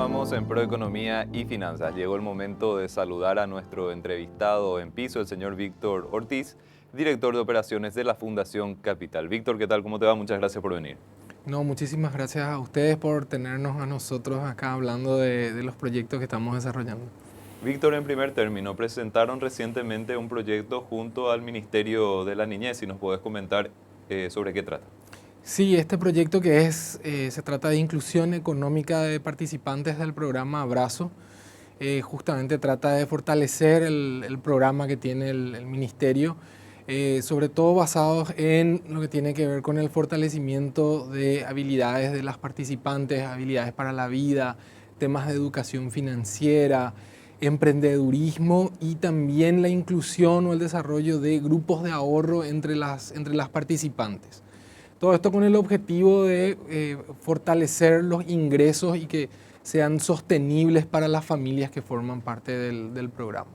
Continuamos en Proeconomía y Finanzas. Llegó el momento de saludar a nuestro entrevistado en piso, el señor Víctor Ortiz, director de operaciones de la Fundación Capital. Víctor, ¿qué tal? ¿Cómo te va? Muchas gracias por venir. No, muchísimas gracias a ustedes por tenernos a nosotros acá hablando de los proyectos que estamos desarrollando. Víctor, en primer término, presentaron recientemente un proyecto junto al Ministerio de la Niñez. Si nos podés comentar sobre qué trata. Sí, este proyecto se trata de inclusión económica de participantes del programa Abrazo. Justamente trata de fortalecer el programa que tiene el Ministerio, sobre todo basados en lo que tiene que ver con el fortalecimiento de habilidades de las participantes, habilidades para la vida, temas de educación financiera, emprendedurismo y también la inclusión o el desarrollo de grupos de ahorro entre las participantes. Todo esto con el objetivo de fortalecer los ingresos y que sean sostenibles para las familias que forman parte del programa.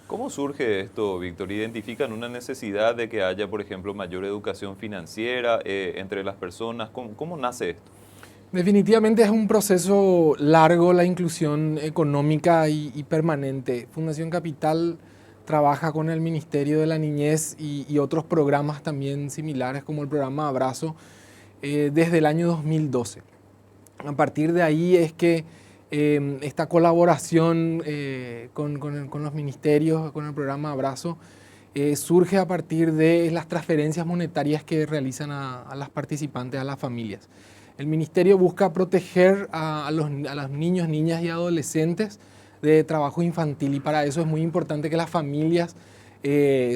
¿Cómo surge esto, Víctor? ¿Identifican una necesidad de que haya, por ejemplo, mayor educación financiera entre las personas? ¿Cómo nace esto? Definitivamente es un proceso largo la inclusión económica y permanente. Fundación Capital trabaja con el Ministerio de la Niñez y otros programas también similares como el programa Abrazo desde el año 2012. A partir de ahí es que esta colaboración con los ministerios, con el programa Abrazo, surge a partir de las transferencias monetarias que realizan a las participantes, a las familias. El ministerio busca proteger a los niños, niñas y adolescentes de trabajo infantil y para eso es muy importante que las familias,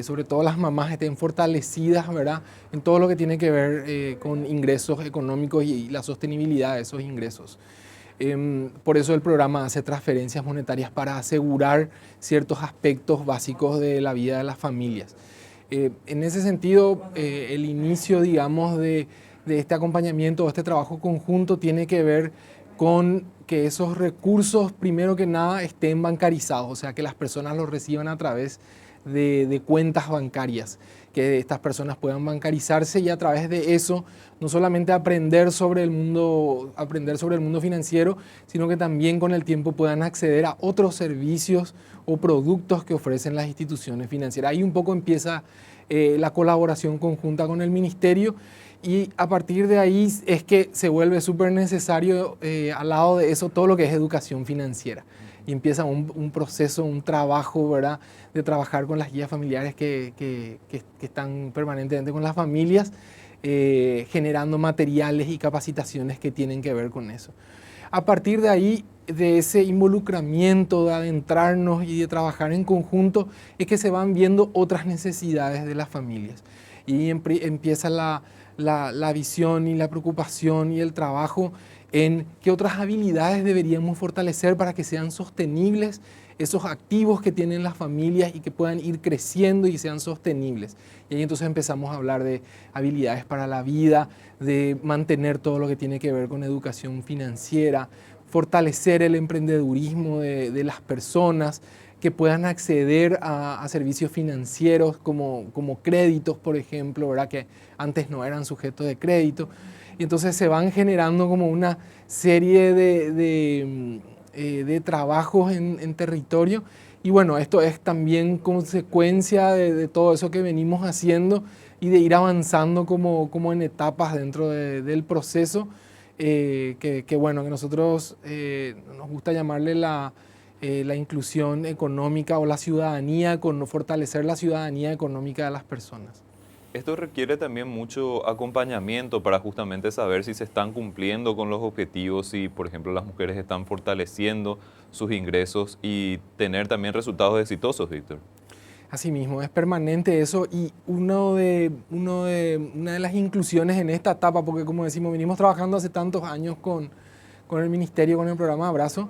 sobre todo las mamás, estén fortalecidas, ¿verdad?, en todo lo que tiene que ver con ingresos económicos y la sostenibilidad de esos ingresos. Por eso el programa hace transferencias monetarias para asegurar ciertos aspectos básicos de la vida de las familias. En ese sentido, el inicio, digamos, de este acompañamiento o este trabajo conjunto tiene que ver con que esos recursos, primero que nada, estén bancarizados, o sea, que las personas los reciban a través de cuentas bancarias, que estas personas puedan bancarizarse y a través de eso no solamente aprender sobre el mundo financiero, sino que también con el tiempo puedan acceder a otros servicios o productos que ofrecen las instituciones financieras. Ahí un poco empieza la colaboración conjunta con el ministerio y a partir de ahí es que se vuelve súper necesario al lado de eso todo lo que es educación financiera. Y empieza un proceso, un trabajo, ¿verdad?, de trabajar con las guías familiares que están permanentemente con las familias, generando materiales y capacitaciones que tienen que ver con eso. A partir de ahí, de ese involucramiento, de adentrarnos y de trabajar en conjunto, es que se van viendo otras necesidades de las familias. Y empieza la visión y la preocupación y el trabajo en qué otras habilidades deberíamos fortalecer para que sean sostenibles esos activos que tienen las familias y que puedan ir creciendo y sean sostenibles. Y ahí entonces empezamos a hablar de habilidades para la vida, de mantener todo lo que tiene que ver con educación financiera, fortalecer el emprendedurismo de las personas, que puedan acceder a servicios financieros como créditos, por ejemplo, ¿verdad?, que antes no eran sujetos de crédito. Y entonces se van generando como una serie de trabajos en territorio. Y bueno, esto es también consecuencia de todo eso que venimos haciendo y de ir avanzando como en etapas dentro del proceso, que bueno, que nosotros nos gusta llamarle la inclusión económica o la ciudadanía, con fortalecer la ciudadanía económica de las personas. Esto requiere también mucho acompañamiento para justamente saber si se están cumpliendo con los objetivos, si por ejemplo las mujeres están fortaleciendo sus ingresos y tener también resultados exitosos, Víctor. Asimismo, es permanente eso y una de las inclusiones en esta etapa, porque como decimos, venimos trabajando hace tantos años con el Ministerio, con el programa Abrazo,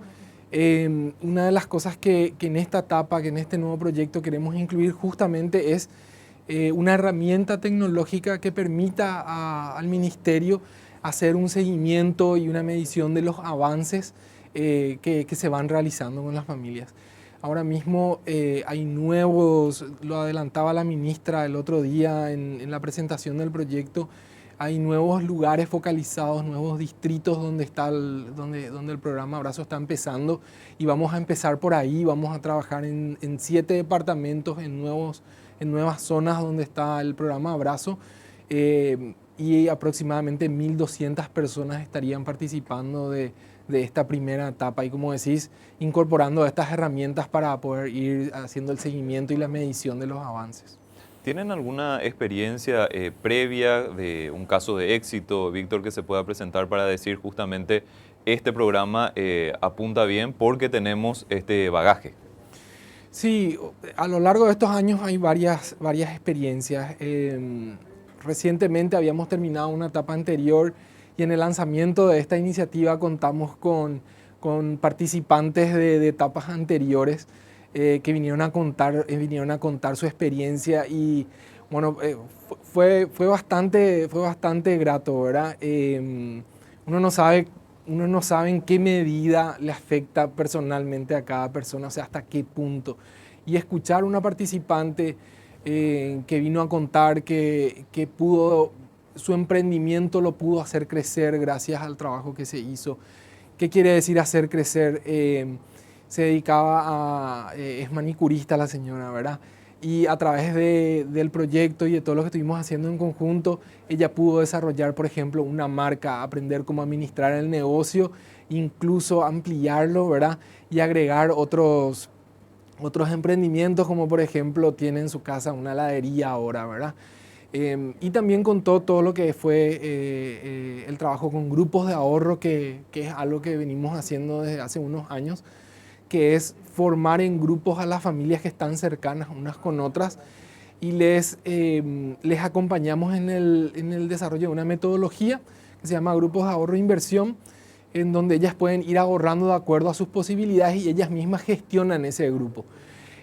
una de las cosas que en esta etapa, que en este nuevo proyecto queremos incluir justamente es una herramienta tecnológica que permita al Ministerio hacer un seguimiento y una medición de los avances que se van realizando con las familias. Ahora mismo hay nuevos, lo adelantaba la ministra el otro día en la presentación del proyecto, hay nuevos lugares focalizados, nuevos distritos donde donde el programa Abrazo está empezando, y vamos a empezar por ahí. Vamos a trabajar en 7 departamentos, en nuevas zonas donde está el programa Abrazo, y aproximadamente 1.200 personas estarían participando de esta primera etapa, y como decís, incorporando estas herramientas para poder ir haciendo el seguimiento y la medición de los avances. ¿Tienen alguna experiencia previa de un caso de éxito, Víctor, que se pueda presentar para decir justamente este programa apunta bien porque tenemos este bagaje? Sí, a lo largo de estos años hay varias experiencias. Recientemente habíamos terminado una etapa anterior, y en el lanzamiento de esta iniciativa contamos con participantes de etapas anteriores, que vinieron a contar su experiencia, y bueno, fue bastante grato, ¿verdad? Uno no sabe en qué medida le afecta personalmente a cada persona, o sea, hasta qué punto. Y escuchar una participante que vino a contar que su emprendimiento lo pudo hacer crecer gracias al trabajo que se hizo. ¿Qué quiere decir hacer crecer? Se dedicaba es manicurista la señora, ¿verdad? Y a través del proyecto y de todo lo que estuvimos haciendo en conjunto, ella pudo desarrollar, por ejemplo, una marca, aprender cómo administrar el negocio, incluso ampliarlo, ¿verdad? Y agregar otros emprendimientos, como por ejemplo tiene en su casa una heladería ahora, ¿verdad? Y también contó todo lo que fue el trabajo con grupos de ahorro, que es algo que venimos haciendo desde hace unos años, que es formar en grupos a las familias que están cercanas unas con otras, y les acompañamos en el desarrollo de una metodología que se llama Grupos de Ahorro e Inversión, en donde ellas pueden ir ahorrando de acuerdo a sus posibilidades y ellas mismas gestionan ese grupo.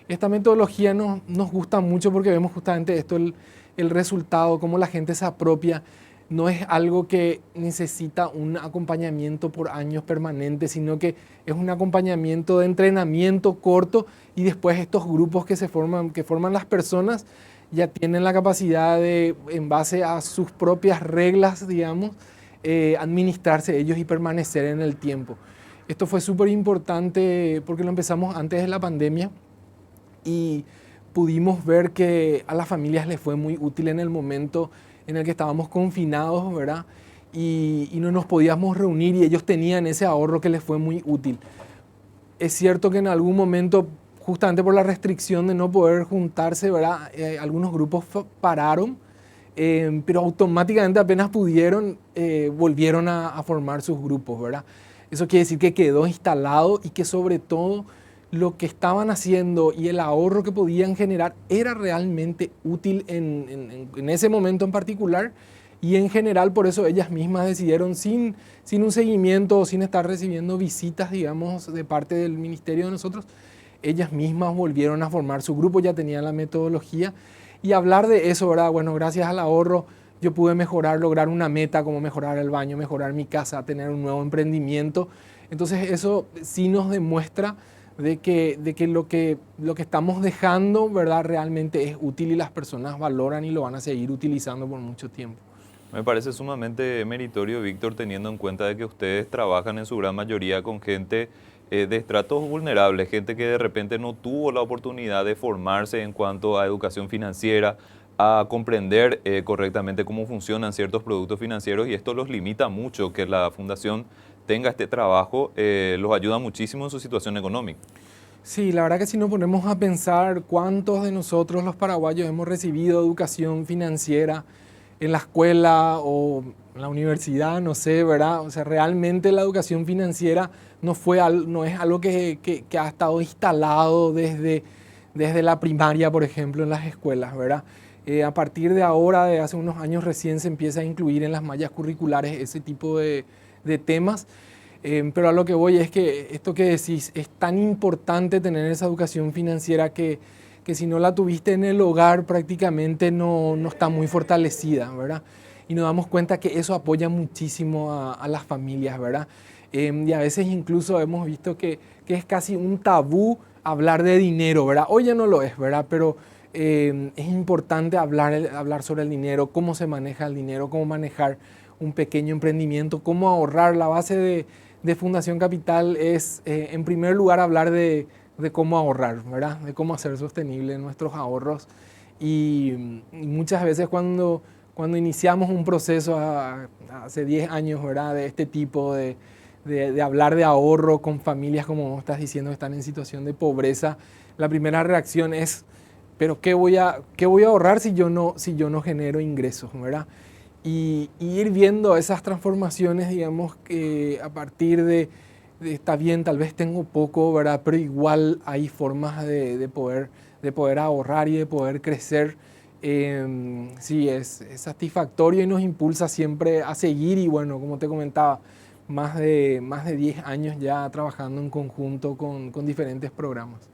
Esta metodología nos gusta mucho porque vemos justamente esto, el resultado, cómo la gente se apropia. No es algo que necesita un acompañamiento por años permanente, sino que es un acompañamiento de entrenamiento corto, y después estos grupos que forman las personas ya tienen la capacidad de, en base a sus propias reglas, digamos, administrarse ellos y permanecer en el tiempo. Esto fue súper importante porque lo empezamos antes de la pandemia, y pudimos ver que a las familias les fue muy útil en el momento en el que estábamos confinados, ¿verdad? Y no nos podíamos reunir, y ellos tenían ese ahorro que les fue muy útil. Es cierto que en algún momento, justamente por la restricción de no poder juntarse, ¿verdad? Algunos grupos pararon, pero automáticamente apenas pudieron, volvieron a formar sus grupos, ¿verdad? Eso quiere decir que quedó instalado, y que sobre todo lo que estaban haciendo y el ahorro que podían generar era realmente útil en ese momento en particular, y en general. Por eso ellas mismas decidieron, sin un seguimiento o sin estar recibiendo visitas, digamos, de parte del ministerio de nosotros, ellas mismas volvieron a formar su grupo, ya tenían la metodología. Y hablar de eso, ¿verdad? Bueno, gracias al ahorro yo pude lograr una meta, como mejorar el baño, mejorar mi casa, tener un nuevo emprendimiento. Entonces eso sí nos demuestra de que lo que estamos dejando, ¿verdad?, realmente es útil, y las personas valoran y lo van a seguir utilizando por mucho tiempo. Me parece sumamente meritorio, Víctor, teniendo en cuenta de que ustedes trabajan en su gran mayoría con gente de estratos vulnerables, gente que de repente no tuvo la oportunidad de formarse en cuanto a educación financiera, a comprender correctamente cómo funcionan ciertos productos financieros, y esto los limita mucho. Que la fundación tenga este trabajo los ayuda muchísimo en su situación económica. Sí, la verdad que si nos ponemos a pensar cuántos de nosotros los paraguayos hemos recibido educación financiera en la escuela o en la universidad, no sé, ¿verdad? O sea, realmente la educación financiera no es algo que ha estado instalado desde la primaria, por ejemplo, en las escuelas, ¿verdad? A partir de ahora, de hace unos años recién, se empieza a incluir en las mallas curriculares ese tipo de temas. Pero a lo que voy es que esto que decís, es tan importante tener esa educación financiera que si no la tuviste en el hogar, prácticamente no está muy fortalecida, ¿verdad? Y nos damos cuenta que eso apoya muchísimo a las familias, ¿verdad? Y a veces incluso hemos visto que es casi un tabú hablar de dinero, ¿verdad? Hoy ya no lo es, ¿verdad? Pero es importante hablar sobre el dinero, cómo se maneja el dinero, cómo manejar un pequeño emprendimiento, cómo ahorrar. La base de Fundación Capital es, en primer lugar, hablar de cómo ahorrar, ¿verdad? De cómo hacer sostenible nuestros ahorros. Y muchas veces cuando iniciamos un proceso hace 10 años, ¿verdad? De este tipo, de hablar de ahorro con familias, como vos estás diciendo, que están en situación de pobreza, la primera reacción es, pero ¿qué voy a ahorrar si yo no genero ingresos, ¿verdad? Y ir viendo esas transformaciones, digamos, que a partir de está bien, tal vez tengo poco, ¿verdad? Pero igual hay formas de poder ahorrar y de poder crecer. Sí, es satisfactorio y nos impulsa siempre a seguir. Y bueno, como te comentaba, más de 10 años ya trabajando en conjunto con diferentes programas.